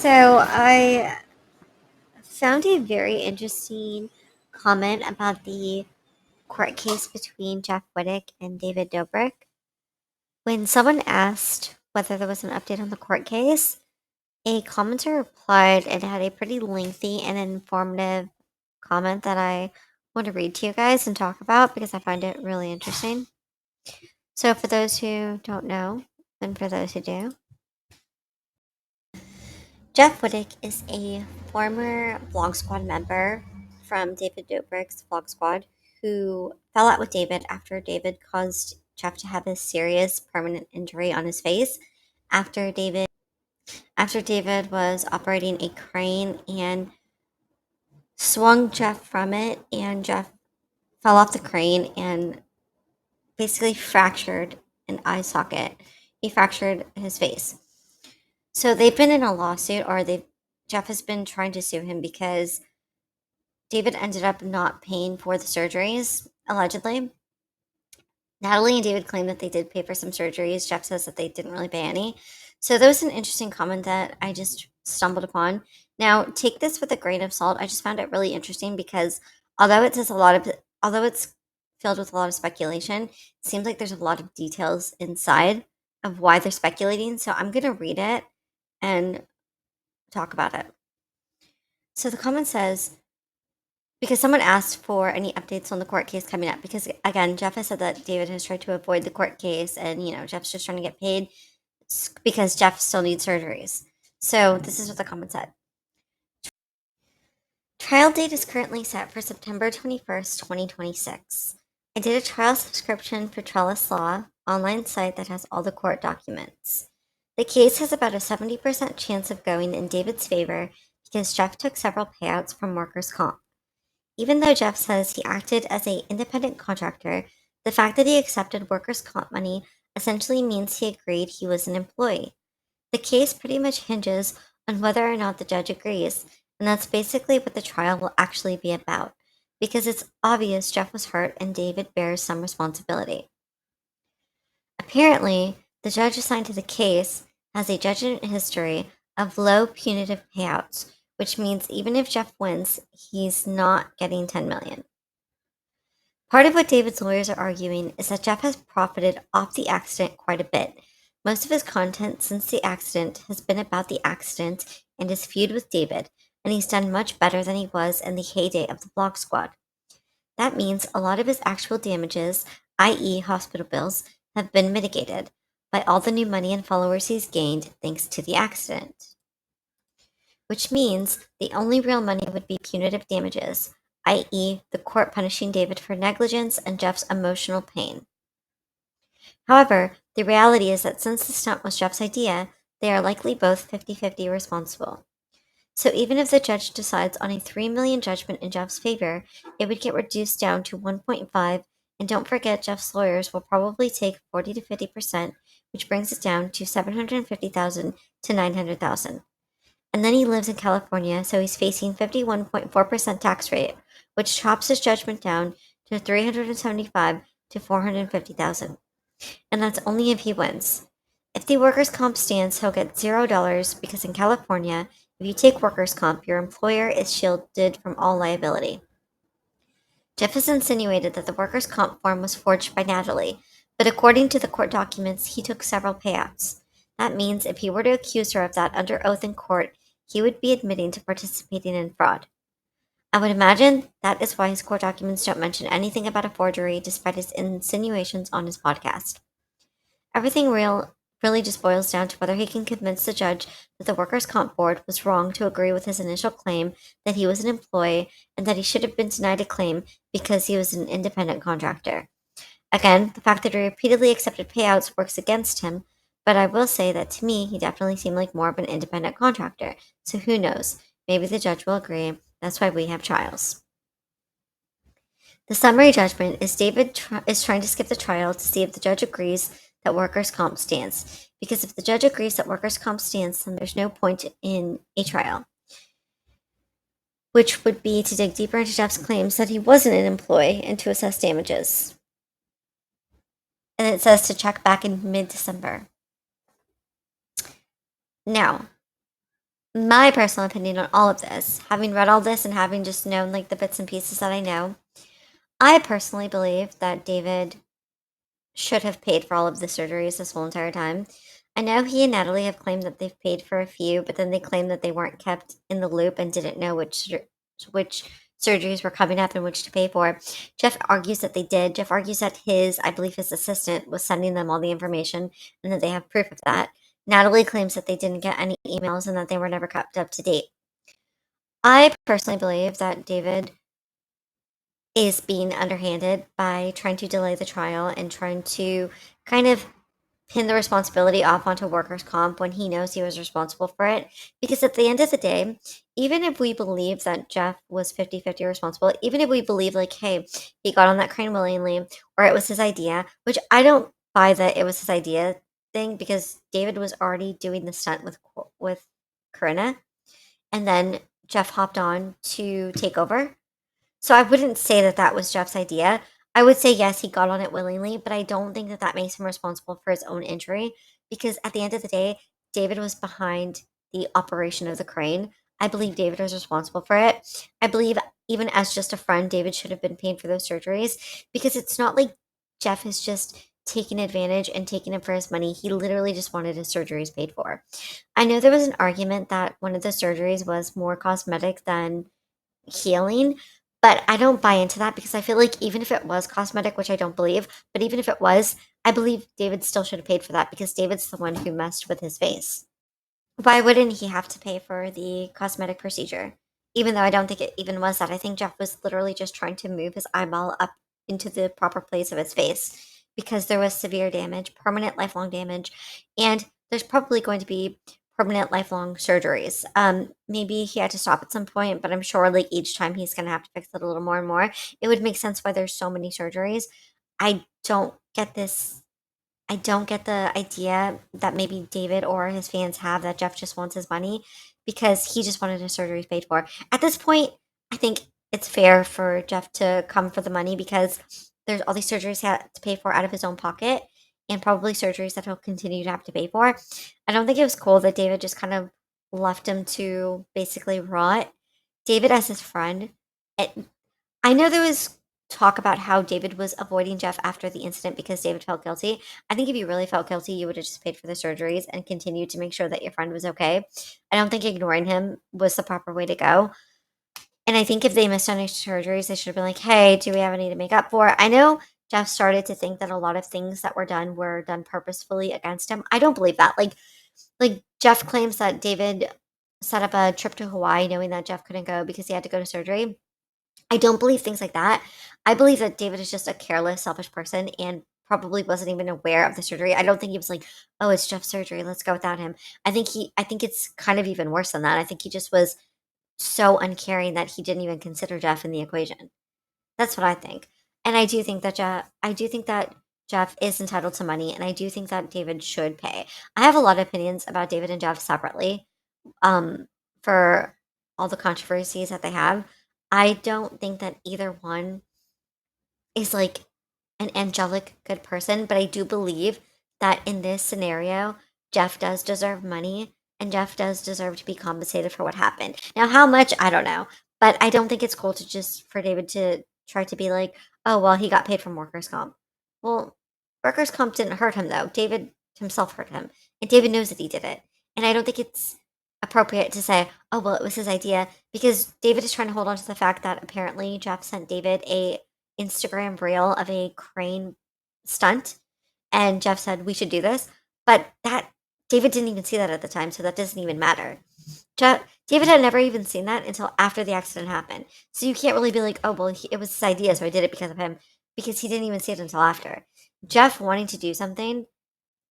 So I found a very interesting comment about the court case between Jeff Wittek and David Dobrik. When someone asked whether there was an update on the court case, a commenter replied and had a pretty lengthy and informative comment that I want to read to you guys and talk about because I find it really interesting. So, for those who don't know, and for those who do, Jeff Wittek is a former Vlog Squad member from David Dobrik's Vlog Squad who fell out with David after David caused Jeff to have a serious permanent injury on his face after David was operating a crane and swung Jeff from it, and Jeff fell off the crane and basically fractured an eye socket. He fractured his face. So they've been in a lawsuit, or they Jeff has been trying to sue him because David ended up not paying for the surgeries, allegedly. Natalie and David claimed that they did pay for some surgeries. Jeff says that they didn't really pay any. So that was an interesting comment that I just stumbled upon. Now, take this with a grain of salt. I just found it really interesting because although it says although it's filled with a lot of speculation, it seems like there's a lot of details inside of why they're speculating. So I'm going to read it and talk about it. So the comment says, because someone asked for any updates on the court case coming up. Because again, Jeff has said that David has tried to avoid the court case, and Jeff's just trying to get paid because Jeff still needs surgeries. So this is what the comment said. Trial date is currently set for September 21st, 2026. I did a trial subscription for Trellis Law, online site that has all the court documents. The case has about a 70% chance of going in David's favor because Jeff took several payouts from workers' comp. Even though Jeff says he acted as an independent contractor, the fact that he accepted workers' comp money essentially means he agreed he was an employee. The case pretty much hinges on whether or not the judge agrees, and that's basically what the trial will actually be about, because it's obvious Jeff was hurt and David bears some responsibility. Apparently, the judge assigned to the case has a judgment history of low punitive payouts, which means even if Jeff wins, he's not getting $10 million. Part of what David's lawyers are arguing is that Jeff has profited off the accident quite a bit. Most of his content since the accident has been about the accident and his feud with David, and he's done much better than he was in the heyday of the Vlog Squad. That means a lot of his actual damages, i.e., hospital bills, have been mitigated by all the new money and followers he's gained thanks to the accident. Which means the only real money would be punitive damages, i.e., the court punishing David for negligence and Jeff's emotional pain. However, the reality is that since the stunt was Jeff's idea, they are likely both 50-50 responsible. So even if the judge decides on a $3 million judgment in Jeff's favor, it would get reduced down to 1.5, and don't forget Jeff's lawyers will probably take 40 to 50%, which brings it down to $750,000 to $900,000. And then he lives in California, so he's facing 51.4% tax rate, which chops his judgment down to 375 to 450,000. And that's only if he wins. If the workers' comp stands, he'll get $0 because in California, if you take workers' comp, your employer is shielded from all liability. Jeff has insinuated that the workers' comp form was forged by Natalie, but according to the court documents, he took several payouts. That means if he were to accuse her of that under oath in court, he would be admitting to participating in fraud. I would imagine that is why his court documents don't mention anything about a forgery despite his insinuations on his podcast. Everything really just boils down to whether he can convince the judge that the workers' comp board was wrong to agree with his initial claim that he was an employee and that he should have been denied a claim because he was an independent contractor. Again, the fact that he repeatedly accepted payouts works against him, but I will say that to me, he definitely seemed like more of an independent contractor. So who knows? Maybe the judge will agree. That's why we have trials. The summary judgment is David is trying to skip the trial to see if the judge agrees that workers' comp stands. Because if the judge agrees that workers' comp stands, then there's no point in a trial, which would be to dig deeper into Jeff's claims that he wasn't an employee and to assess damages. And it says to check back in mid-December. Now, My personal opinion on all of this, having read all this and having just known like the bits and pieces that I know, I personally believe that David should have paid for all of the surgeries this whole entire time. I know he and Natalie have claimed that they've paid for a few, but then they claim that they weren't kept in the loop and didn't know which surgeries were coming up and which to pay for. Jeff argues that they did. Jeff argues that I believe his assistant was sending them all the information and that they have proof of that. Natalie claims that they didn't get any emails and that they were never kept up to date. I personally believe that David is being underhanded by trying to delay the trial and trying to kind of pin the responsibility off onto workers' comp when he knows he was responsible for it. Because at the end of the day, even if we believe that Jeff was 50-50 responsible, even if we believe, like, hey, he got on that crane willingly or it was his idea, which I don't buy that it was his idea thing because David was already doing the stunt with Corinna. And then Jeff hopped on to take over. So I wouldn't say that that was Jeff's idea. I would say yes, he got on it willingly, but I don't think that that makes him responsible for his own injury because at the end of the day, David was behind the operation of the crane. I believe David was responsible for it. I believe even as just a friend, David should have been paying for those surgeries because it's not like Jeff is just taking advantage and taking him for his money. He literally just wanted his surgeries paid for. I know there was an argument that one of the surgeries was more cosmetic than healing, but I don't buy into that because I feel like even if it was cosmetic, which I don't believe, but even if it was, I believe David still should have paid for that because David's the one who messed with his face. Why wouldn't he have to pay for the cosmetic procedure? Even though I don't think it even was that. I think Jeff was literally just trying to move his eyeball up into the proper place of his face because there was severe damage, permanent lifelong damage, and there's probably going to be permanent lifelong surgeries. Maybe he had to stop at some point, but I'm sure like each time he's gonna have to fix it a little more and more. It would make sense why there's so many surgeries. I don't get this I don't get the idea that maybe David or his fans have that Jeff just wants his money because he just wanted his surgery paid for. At this point, I think it's fair for Jeff to come for the money because there's all these surgeries he had to pay for out of his own pocket and probably surgeries that he'll continue to have to pay for. I don't think it was cool that David just kind of left him to basically rot. David, as his friend, it, I know there was talk about how David was avoiding Jeff after the incident because David felt guilty. I think if you really felt guilty, you would have just paid for the surgeries and continued to make sure that your friend was okay. I don't think ignoring him was the proper way to go. And I think if they missed any surgeries, they should have been like, hey, do we have any to make up for? I know Jeff started to think that a lot of things that were done purposefully against him. I don't believe that. Like Jeff claims that David set up a trip to Hawaii knowing that Jeff couldn't go because he had to go to surgery. I don't believe things like that. I believe that David is just a careless, selfish person and probably wasn't even aware of the surgery. I don't think he was like, "Oh, it's Jeff's surgery. Let's go without him." I think it's kind of even worse than that. I think he just was so uncaring that he didn't even consider Jeff in the equation. That's what I think. And I do think that Jeff is entitled to money and I do think that David should pay. I have a lot of opinions about David and Jeff separately um, for all the controversies that they have. I don't think that either one is like an angelic good person, but I do believe that in this scenario, Jeff does deserve money and Jeff does deserve to be compensated for what happened. Now, how much, I don't know, but I don't think it's cool to just for David to try to be like, oh, well, he got paid from workers' comp. Well, workers' comp didn't hurt him, though. David himself hurt him, and David knows that he did it. And I don't think it's appropriate to say, oh, well, it was his idea, because David is trying to hold on to the fact that apparently Jeff sent David a Instagram reel of a crane stunt, and Jeff said, "We should do this." But that David didn't even see that at the time, so that doesn't even matter. David had never even seen that until after the accident happened. So you can't really be like, "Oh, well, it was his idea, so I did it because of him," because he didn't even see it until after. Jeff wanting to do something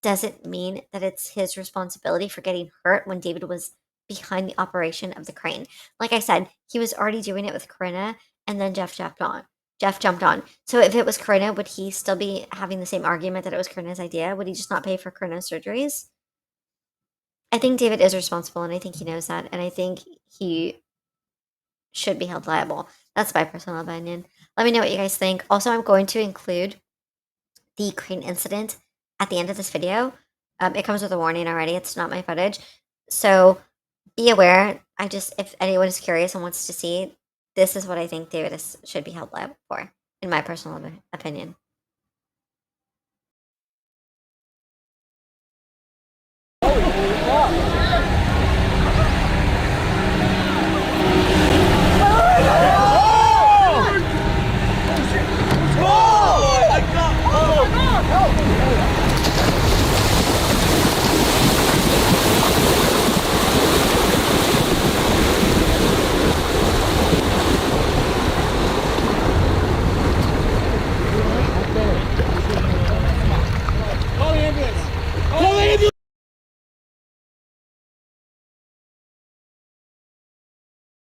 doesn't mean that it's his responsibility for getting hurt when David was behind the operation of the crane. Like I said, he was already doing it with Corinna, and then Jeff jumped on. Jeff jumped on. So if it was Corinna, would he still be having the same argument that it was Corinna's idea? Would he just not pay for Corinna's surgeries? I think David is responsible, and I think he knows that, and I think he should be held liable. That's my personal opinion. Let me know what you guys think. Also, I'm going to include the crane incident at the end of this video. It comes with a warning already. It's not my footage. So be aware. If anyone is curious and wants to see, this is what I think David should be held liable for, in my personal opinion.